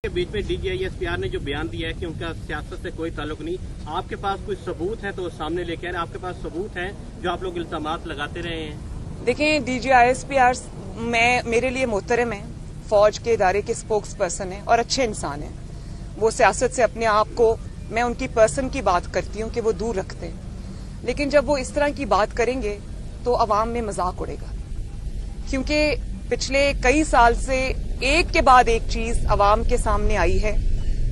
के बीच में DGISPR ने जो बयान दिया है कि उनका सियासत से कोई ताल्लुक नहीं, आपके पास कोई सबूत है तो वो सामने लेके आ रहे हैं? आपके पास सबूत है जो आप लोग इल्जामात लगाते रहे हैं? देखें, DGISPR मेरे लिए मोहतरम है, फौज के इदारे के स्पोक्स पर्सन है और अच्छे इंसान है। वो सियासत से अपने आप को, मैं उनकी पर्सन की बात करती हूँ कि वो दूर रखते हैं, लेकिन जब वो इस तरह की बात करेंगे तो अवाम में मजाक उड़ेगा, क्योंकि पिछले कई साल से एक के बाद एक चीज अवाम के सामने आई है।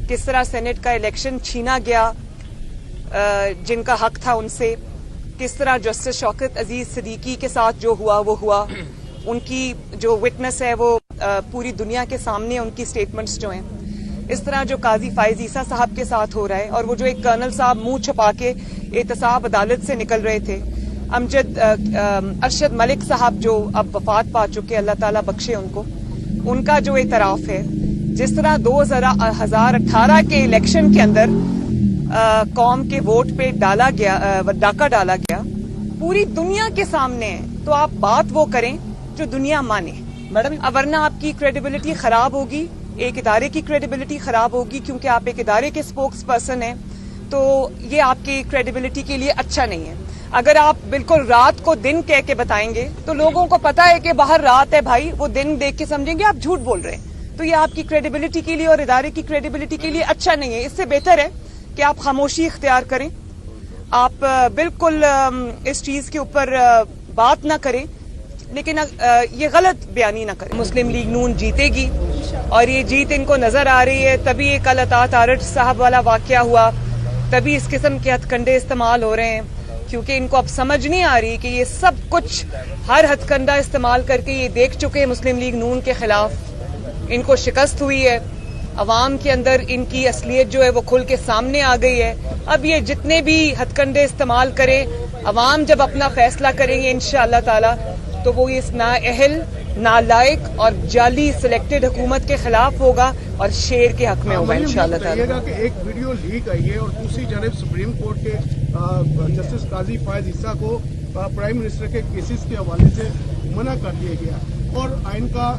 किस तरह सेनेट का इलेक्शन छीना गया जिनका हक था उनसे, किस तरह जस्टिस शौकत अजीज सिद्दीकी के साथ जो हुआ वो हुआ, उनकी जो विटनेस है वो पूरी दुनिया के सामने उनकी स्टेटमेंट्स जो हैं, इस तरह जो काजी फायज ईसा साहब के साथ हो रहा है, और वो जो एक कर्नल साहब मुंह छुपा के एहतसाब अदालत से निकल रहे थे, अरशद मलिक साहब जो अब वफात पा चुके, अल्लाह ताला बख्शे उनको, उनका जो एतराफ है, जिस तरह 2018 के इलेक्शन के अंदर कौम के वोट पे डाका डाला गया पूरी दुनिया के सामने है, तो आप बात वो करें जो दुनिया माने मैडम, वरना आपकी क्रेडिबिलिटी खराब होगी, एक इदारे की क्रेडिबिलिटी खराब होगी, क्योंकि आप एक इदारे के स्पोक्स पर्सन हैं, तो ये आपकी क्रेडिबिलिटी के लिए अच्छा नहीं है। अगर आप बिल्कुल रात को दिन कह के बताएंगे तो लोगों को पता है कि बाहर रात है भाई, वो दिन देख के समझेंगे आप झूठ बोल रहे हैं, तो ये आपकी क्रेडिबिलिटी के लिए और इदारे की क्रेडिबिलिटी के लिए अच्छा नहीं है। इससे बेहतर है कि आप खामोशी इख्तियार करें, आप बिल्कुल इस चीज के ऊपर बात ना करें, लेकिन ये गलत बयानी ना करें। मुस्लिम लीग नून जीतेगी और ये जीत इनको नजर आ रही है, तभी एक अल्ताफ तारड़ साहब वाला वाकया हुआ, तभी इस किस्म के हथकंडे इस्तेमाल हो रहे हैं, क्योंकि इनको अब समझ नहीं आ रही कि ये सब कुछ हर हथकंडा इस्तेमाल करके ये देख चुके हैं मुस्लिम लीग नून के खिलाफ, इनको शिकस्त हुई है, अवाम के अंदर इनकी असलियत जो है वो खुल के सामने आ गई है। अब ये जितने भी हथकंडे इस्तेमाल करें, अवाम जब अपना फैसला करेंगे इंशाअल्लाह ताला, तो वो इस नाअहल, नालायक और जाली सिलेक्टेड हुकूमत के खिलाफ होगा और शेर के हक में होगा इंशाअल्लाह ताला। कि एक वीडियो लीक आई है और दूसरी जानब सुप्रीम कोर्ट के जस्टिस काजी फायज ईसा को प्राइम मिनिस्टर के केसेस के हवाले से मना कर दिया गया और आइन का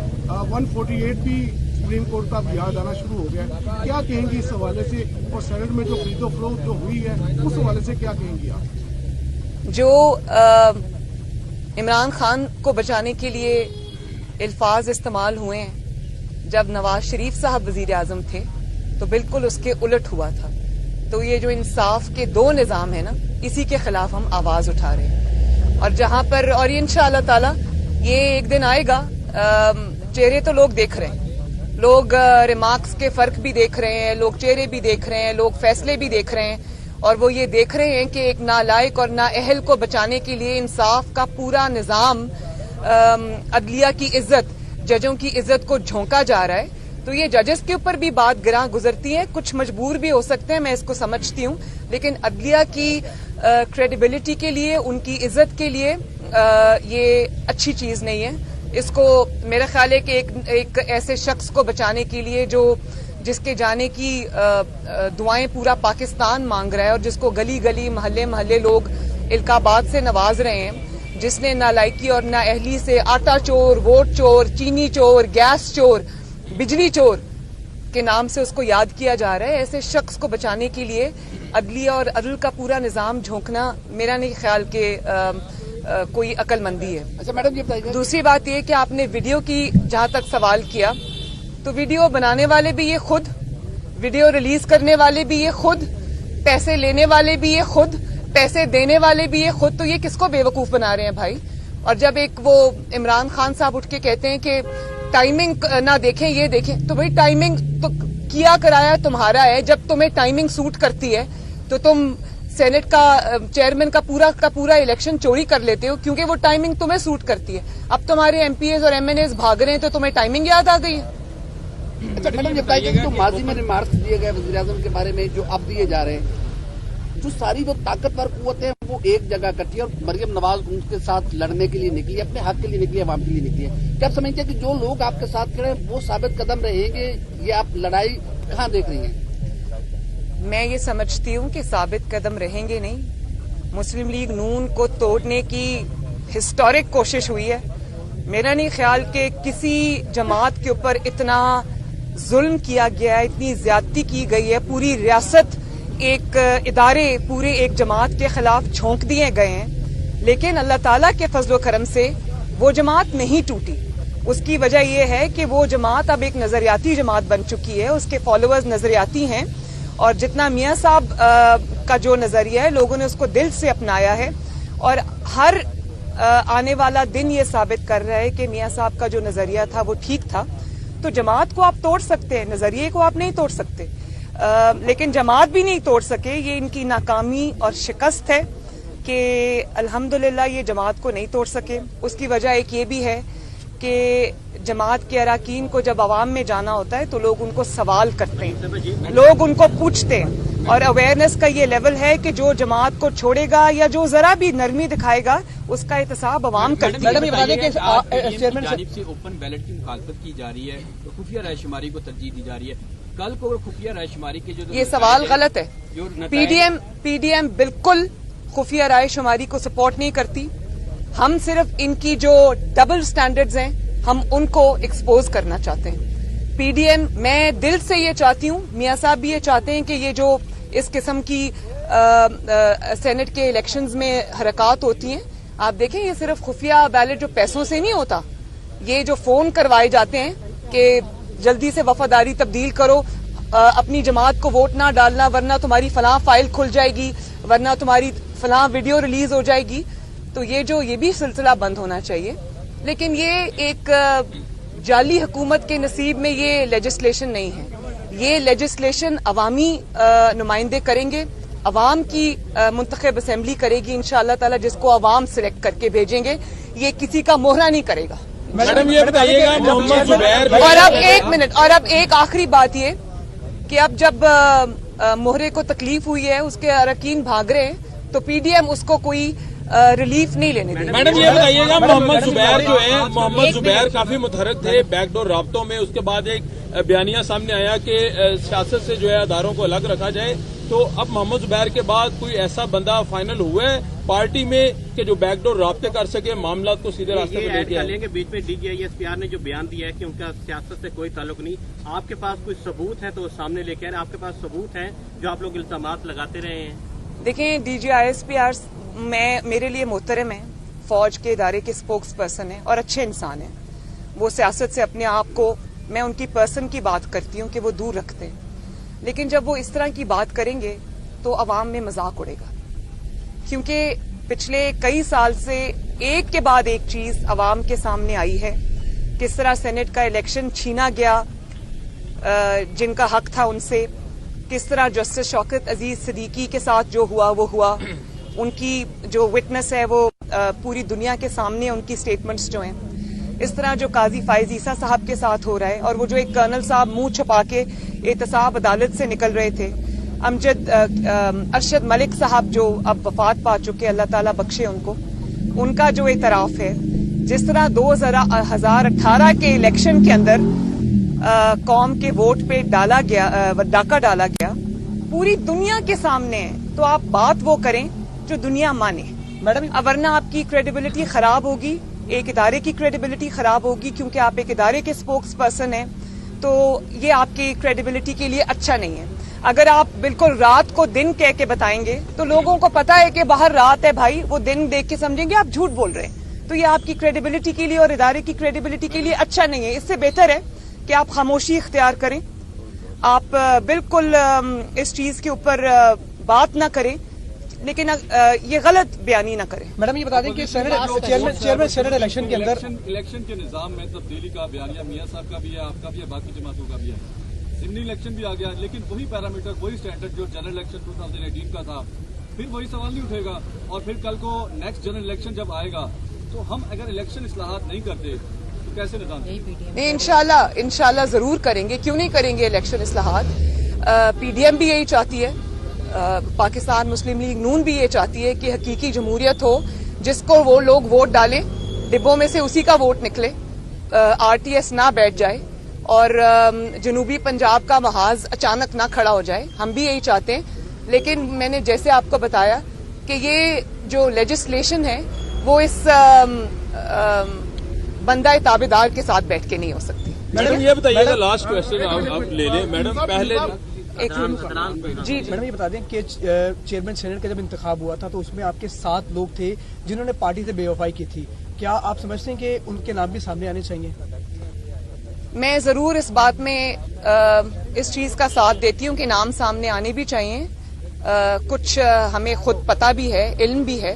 148 भी सुप्रीम कोर्ट का याद आना शुरू हो गया। क्या कहेंगी इस हवाले से, और सेनेट में जो खरीदो फरोख्त जो हुई है उस हवाले से क्या कहेंगी आप? जो इमरान खान को बचाने के लिए अल्फाज इस्तेमाल हुए हैं, जब नवाज शरीफ साहब वजीर आजम थे तो बिल्कुल उसके उलट हुआ था। तो ये जो इंसाफ के दो निजाम है ना, इसी के खिलाफ हम आवाज उठा रहे हैं, और जहां पर, और ये इंशाअल्लाह ताला ये एक दिन आएगा, चेहरे तो लोग देख रहे हैं, लोग रिमार्क्स के फर्क भी देख रहे हैं, लोग चेहरे भी देख रहे हैं, लोग फैसले भी देख रहे हैं, और वो ये देख रहे हैं कि एक नालायक और नाअहल को बचाने के लिए इंसाफ का पूरा निजाम, अदलिया की इज्जत, जजों की इज्जत को झोंका जा रहा है। तो ये जजेस के ऊपर भी बात गिरां गुजरती है, कुछ मजबूर भी हो सकते हैं, मैं इसको समझती हूँ, लेकिन अदलिया की क्रेडिबिलिटी के लिए, उनकी इज्जत के लिए ये अच्छी चीज नहीं है। इसको मेरा ख्याल है कि एक ऐसे शख्स को बचाने के लिए जिसके जाने की दुआएं पूरा पाकिस्तान मांग रहा है, और जिसको गली गली महल्ले महल्ले लोग इल्काबात से नवाज रहे हैं, जिसने नालायकी और नाअहली से आटा चोर, वोट चोर, चीनी चोर, गैस चोर, बिजली चोर के नाम से उसको याद किया जा रहा है, ऐसे शख्स को बचाने के लिए अदलिया और अदल का पूरा निजाम झोंकना मेरा नहीं ख्याल के कोई अक्लमंदी है। अच्छा मैडम, ये बताइए, दूसरी बात ये कि आपने वीडियो की जहां तक सवाल किया, तो वीडियो बनाने वाले भी ये खुद, वीडियो रिलीज करने वाले भी ये खुद, पैसे लेने वाले भी ये खुद, पैसे देने वाले भी ये खुद, तो ये किसको बेवकूफ बना रहे हैं भाई? और जब एक वो इमरान खान साहब उठ के कहते हैं कि टाइमिंग ना देखें ये देखें, तो भाई टाइमिंग तो किया कराया तुम्हारा है, जब तुम्हें टाइमिंग सूट करती है तो तुम सेनेट का चेयरमैन का पूरा इलेक्शन चोरी कर लेते हो, क्योंकि वो टाइमिंग तुम्हें सूट करती है। अब तुम्हारे एमपीएस और एमएनएस भाग रहे हैं तो तुम्हें टाइमिंग याद आ गई है। अच्छा मैडम, ये बताइए कि जो माजी में रिमार्क्स दिए गए वज़ीर आज़म के बारे में, जो अब दिए जा रहे हैं, जो सारी जो ताकतवर कुव्वतें वो एक जगह इकट्ठी है, और मरियम नवाज उनके साथ लड़ने के लिए निकली, अपने हक के लिए निकली, अवाम के लिए निकली है। क्या आप समझते हैं कि जो लोग आपके साथ खड़े हैं वो साबित कदम रहेंगे, ये आप लड़ाई कहाँ देख रही हैं? मैं ये समझती हूँ कि साबित कदम रहेंगे नहीं। मुस्लिम लीग नून को तोड़ने की हिस्टोरिक कोशिश हुई है। मेरा नहीं ख्याल कि किसी जमात के ऊपर इतना जुल्म किया गया है, इतनी ज्यादती की गई है, पूरी रियासत एक इदारे पूरे एक जमात के खिलाफ झोंक दिए गए हैं, लेकिन अल्लाह ताला के फजलो करम से वो जमात नहीं टूटी। उसकी वजह यह है कि वो जमात अब एक नजरियाती जमात बन चुकी है, उसके फॉलोअर्स नजरियाती हैं और जितना मियां साहब का जो नजरिया है लोगों ने उसको दिल से अपनाया है और हर आने वाला दिन ये साबित कर रहा है कि मियां साहब का जो नजरिया था वो ठीक था। तो जमात को आप तोड़ सकते हैं, नजरिए को आप नहीं तोड़ सकते, लेकिन जमात भी नहीं तोड़ सके। ये इनकी नाकामी और शिकस्त है कि अल्हम्दुलिल्लाह ये जमात को नहीं तोड़ सके। उसकी वजह एक ये भी है कि जमात के अराकीन को जब अवाम में जाना होता है तो लोग उनको सवाल करते हैं, लोग उनको पूछते हैं और अवेयरनेस का ये लेवल है कि जो जमात को छोड़ेगा या जो जरा भी नरमी दिखाएगा उसका एहतसाब अवाम करती है। मैडम ये बता दें कि चेयरमैन की जानिब से ओपन बैलेट की मुखालफत की जा रही है तो खुफिया रायशुमारी को तरजीह दी जा रही है। कल को खुफिया रायशुमारी के जो ये सवाल गलत है। पीडीएम बिल्कुल खुफिया रायशुमारी को सपोर्ट नहीं करती। हम सिर्फ इनकी जो डबल स्टैंडर्ड्स हैं हम उनको एक्सपोज करना चाहते हैं। पीडीएम, मैं दिल से ये चाहती हूँ, मियां साहब भी ये चाहते हैं कि ये जो इस किस्म की सेनेट के इलेक्शंस में हरकत होती हैं, आप देखें ये सिर्फ खुफिया बैलेट जो पैसों से नहीं होता, ये जो फोन करवाए जाते हैं कि जल्दी से वफादारी तब्दील करो, अपनी जमात को वोट ना डालना वरना तुम्हारी फलां फाइल खुल जाएगी, वरना तुम्हारी फलां वीडियो रिलीज हो जाएगी। तो ये भी सिलसिला बंद होना चाहिए। लेकिन ये एक जाली हुकूमत के नसीब में ये लेजिस्लेशन नहीं है। ये लेजिस्लेशन अवामी नुमाइंदे करेंगे, अवाम की मुंतखब असेंबली करेगी इंशाअल्लाह ताला, जिसको अवाम सिलेक्ट करके भेजेंगे। ये किसी का मोहरा नहीं करेगा। मैडम ये बताइएगा मोहम्मद जुबैर और अब एक मिनट, और अब एक आखिरी बात ये कि अब जब मोहरे को तकलीफ हुई है, उसके अरकान भाग रहे हैं, तो पीडीएम उसको कोई रिलीफ नहीं लेने देंगे। मैडम ये बताइएगा मोहम्मद जुबैर जो है, मोहम्मद जुबैर काफी मुतहरक थे बैकडोर राब्तों में। उसके बाद एक बयानिया सामने आया कि सियासत से जो है अदारों को अलग रखा जाए। तो अब मोहम्मद जुबैर के बाद कोई ऐसा बंदा फाइनल हुआ है पार्टी में कि जो बैकडोर राब्ते कर सके, मामला को सीधे रास्ते पर लेके आए? के बीच में DGISPR ने जो बयान दिया है कि उनका सियासत से कोई ताल्लुक नहीं, आपके पास कोई सबूत है तो वो सामने लेके आ रहे हैं। आपके पास सबूत है जो आप लोग इल्जामात लगाते रहे हैं? देखें, DGISPR मेरे लिए मोहतरम है, फौज के इदारे के स्पोक्स पर्सन है और अच्छे इंसान है। वो सियासत से अपने आप को, मैं उनकी पर्सन की बात करती हूँ कि वो दूर रखते हैं, लेकिन जब वो इस तरह की बात करेंगे तो अवाम में मजाक उड़ेगा, क्योंकि पिछले कई साल से एक के बाद एक चीज अवाम के सामने आई है। किस तरह सेनेट का इलेक्शन छीना गया जिनका हक था उनसे, किस तरह जस्टिस शौकत अजीज सिद्दीकी के साथ जो हुआ वो हुआ, उनकी जो विटनेस है वो पूरी दुनिया के सामने उनकी स्टेटमेंट्स जो हैं, इस तरह जो काजी फायज ईसा साहब के साथ हो रहा है, और वो जो एक कर्नल साहब मुंह छुपा के एहतसाब अदालत से निकल रहे थे, अरशद मलिक साहब जो अब वफात पा चुके, अल्लाह ताला बख्शे उनको, उनका जो एतराफ है, जिस तरह 2018 के इलेक्शन के अंदर कौम के वोट पे डाका डाला गया पूरी दुनिया के सामने है, तो आप बात वो करें जो दुनिया माने मैडम, वरना आपकी क्रेडिबिलिटी खराब होगी, एक इदारे की क्रेडिबिलिटी खराब होगी, क्योंकि आप एक इदारे के स्पोक्स पर्सन हैं, तो ये आपकी क्रेडिबिलिटी के लिए अच्छा नहीं है। अगर आप बिल्कुल रात को दिन कह के बताएंगे तो लोगों को पता है कि बाहर रात है भाई, वो दिन देख के समझेंगे आप झूठ बोल रहे हैं, तो ये आपकी क्रेडिबिलिटी के लिए और इदारे की क्रेडिबिलिटी के लिए अच्छा नहीं है। इससे बेहतर है कि आप खामोशी इख्तियार करें, आप बिल्कुल इस चीज के ऊपर बात ना करें, लेकिन ये गलत बयानी ना करें। मैडम ये बता दें कि चेयरमैन सेनेट इलेक्शन के अंदर इलेक्शन के निजाम में तब्दीली का बयानिया मियां साहब का भी है, आपका भी है, बाकी जमातों का भी है। सिमनी इलेक्शन भी आ गया, लेकिन वही पैरामीटर, वही स्टैंडर्ड जो जनरल इलेक्शन 2018 का था, फिर वही सवाल नहीं उठेगा। और फिर कल को नेक्स्ट जनरल इलेक्शन जब आएगा तो हम अगर इलेक्शन इस्लाहात नहीं करते तो कैसे निजाम? नहीं, इंशाल्लाह जरूर करेंगे, क्यों नहीं करेंगे इलेक्शन इस्लाहात। पीडीएम भी यही चाहती है, पाकिस्तान मुस्लिम लीग नून भी ये चाहती है कि हकीकी जमहूरियत हो, जिसको वो लोग वोट डालें, डिब्बों में से उसी का वोट निकले, RTS ना बैठ जाए और जनूबी पंजाब का महाज अचानक ना खड़ा हो जाए। हम भी यही चाहते हैं, लेकिन मैंने जैसे आपको बताया कि ये जो लेजिस्लेशन है वो इस बंदा ताबेदार के साथ बैठ के नहीं हो सकती। मैडम ये बताइएगा, लास्ट क्वेश्चन आप ले लें मैडम, पहले एक जी मैडम ये बता दें कि चेयरमैन सेनेट का जब इंतखाब हुआ था तो उसमें आपके 7 लोग थे जिन्होंने पार्टी से बेवफाई की थी, क्या आप समझते हैं कि उनके नाम भी सामने आने चाहिए? मैं जरूर इस बात में इस चीज का साथ देती हूँ कि नाम सामने आने भी चाहिए। कुछ हमें खुद पता भी है, इल्म भी है,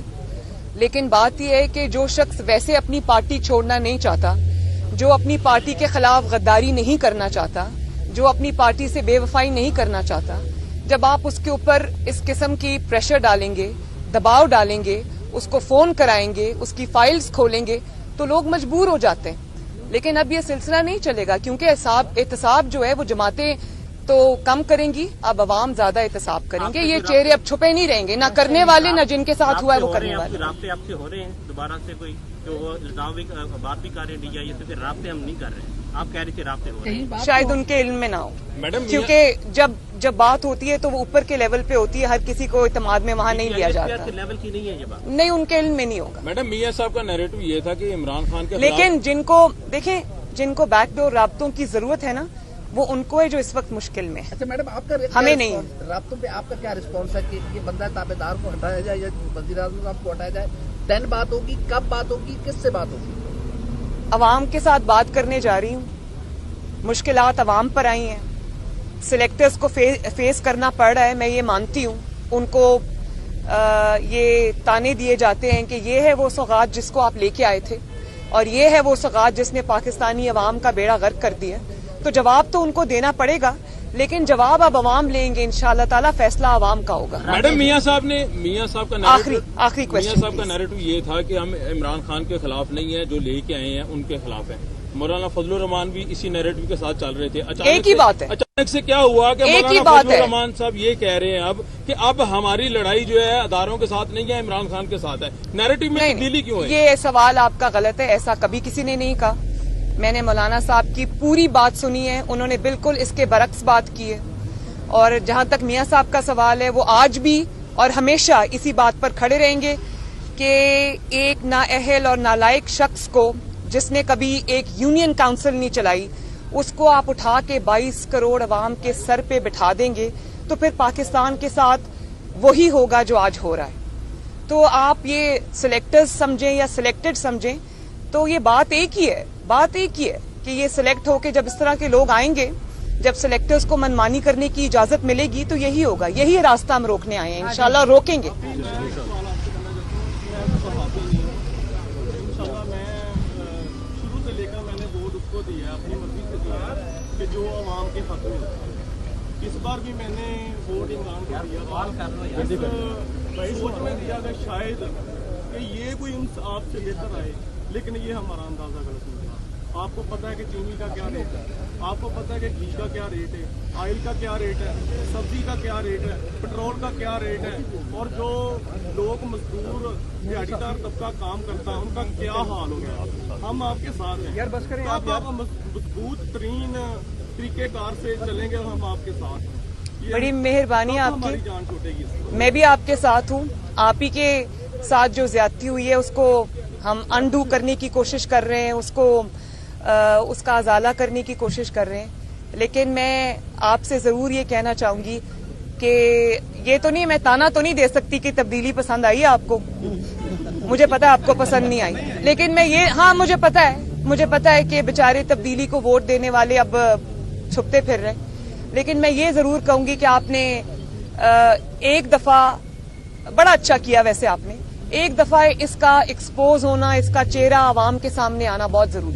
लेकिन बात यह है कि जो शख्स वैसे अपनी पार्टी छोड़ना नहीं चाहता, जो अपनी पार्टी के खिलाफ गद्दारी नहीं करना चाहता, जो अपनी पार्टी से बेवफाई नहीं करना चाहता, जब आप उसके ऊपर इस किस्म की प्रेशर डालेंगे, दबाव डालेंगे, उसको फोन कराएंगे, उसकी फाइल्स खोलेंगे, तो लोग मजबूर हो जाते हैं। लेकिन अब ये सिलसिला नहीं चलेगा, क्योंकि एहतसाब जो है वो जमातें तो कम करेंगी, अब अवाम ज्यादा एहतसाब करेंगे। ये चेहरे अब छुपे नहीं रहेंगे, ना करने वाले ना जिनके साथ हुआ है वो करने वाले। राब्ते आपसे हो रहे हैं दोबारा से कोई जो इल्जाम भी बात भी कर रहे हैं डीआईए से, फिर राब्ते हम नहीं कर रहे हैं, आप कह रहे थे राब्ते हो रहे हैं, शायद उनके इल्म में ना हो मैडम, क्योंकि जब बात होती है तो वो ऊपर के लेवल पे होती है, हर किसी को इत्मीनान में वहाँ नहीं लिया जाता। लेवल की नहीं है ये बात, नहीं, उनके इल्म में नहीं होगा। मैडम मियां साहब का नैरेटिव ये था कि इमरान खान के लेकिन जिनको बैकडोर राब्तों की जरूरत है ना, वो उनको है जो इस वक्त मुश्किल में है। अच्छा मैडम, आपका हमें नहीं। राब्तों पे आपका क्या रिस्पॉन्स है कि ये बंदा ताबेदार को हटाया जाए या वज़ीर आज़म साहब को हटाया जाए? 10 बात होगी, कब बात होगी, किससे बात होगी? अवाम के साथ बात करने जा रही हूँ। मुश्किलात अवाम पर आई हैं, सिलेक्टर्स को फेस करना पड़ रहा है, मैं ये मानती हूँ। उनको ये ताने दिए जाते हैं कि ये है वो सौगात जिसको आप लेके आए थे, और ये है वो सौगात जिसने पाकिस्तानी अवाम का बेड़ा गर्क कर दिया। तो जवाब तो उनको देना पड़ेगा, लेकिन जवाब अब अवाम लेंगे, इंशाअल्लाह ताला फैसला अवाम का होगा। मैडम मियां साहब का आखिरी क्वेश्चन, मियां साहब का नैरेटिव ये था कि हम इमरान खान के खिलाफ नहीं है, जो लेके आए हैं उनके खिलाफ है। मौलाना फजलुर रहमान भी इसी नैरेटिव के साथ चल रहे थे। एक ही बात है, अचानक से क्या हुआ कि मौलाना फजलुर रहमान साहब ये कह रहे हैं अब कि अब हमारी लड़ाई जो है अदारों के साथ नहीं है, इमरान खान के साथ है। नैरेटिव में तब्दीली क्यों है? ये सवाल आपका गलत है, ऐसा कभी किसी ने नहीं कहा। मैंने मौलाना साहब की पूरी बात सुनी है, उन्होंने बिल्कुल इसके बरक्स बात की है। और जहां तक मियां साहब का सवाल है, वो आज भी और हमेशा इसी बात पर खड़े रहेंगे कि एक नाअहल और नालायक शख्स को, जिसने कभी एक यूनियन काउंसिल नहीं चलाई, उसको आप उठा के 22 करोड़ अवाम के सर पे बिठा देंगे तो फिर पाकिस्तान के साथ वही होगा जो आज हो रहा है। तो आप ये सिलेक्टर्स समझें या सिलेक्टेड समझें, तो ये बात एक ही है कि ये सिलेक्ट होके जब इस तरह के लोग आएंगे, जब सिलेक्टर्स को मनमानी करने की इजाजत मिलेगी तो यही होगा। यही रास्ता हम रोकने आए हैं, इंशाल्लाह रोकेंगे। कि जो आवाम के हक में, इस बार भी मैंने वोट इमरान को दिया, इस सोच में दिया कि शायद कि ये कोई इंसाफ से लेकर आए, लेकिन ये हमारा अंदाजा गलत नहीं था। आपको पता है कि चीनी का क्या रेट है, आपको पता है कि घी का क्या रेट है, ऑयल का क्या रेट है, सब्जी का क्या रेट है, पेट्रोल का क्या रेट है, और जो लोग मजदूर दिहाड़ीदार तबका काम करता है उनका क्या हाल हो गया। हम आपके साथ हैं यार, बस करें आप मजबूत तरीन तरीकेकार से चलेंगे, हम आपके साथ हैं। बड़ी मेहरबानी आपकी, जान छूटेगी। मैं भी आपके साथ हूँ। आप ही के साथ जो ज्यादती हुई है उसको हम अनडू करने की कोशिश कर रहे हैं, उसका अजाला करने की कोशिश कर रहे हैं। लेकिन मैं आपसे जरूर ये कहना चाहूंगी कि ये तो नहीं, मैं ताना तो नहीं दे सकती कि तब्दीली पसंद आई है आपको, मुझे पता है आपको पसंद नहीं आई, लेकिन मैं ये, हाँ मुझे पता है कि बेचारे तब्दीली को वोट देने वाले अब छुपते फिर रहे। लेकिन मैं ये जरूर कहूंगी कि आपने एक दफा बड़ा अच्छा किया, वैसे आपने एक दफा इसका एक्सपोज होना, इसका चेहरा आवाम के सामने आना बहुत जरूरी।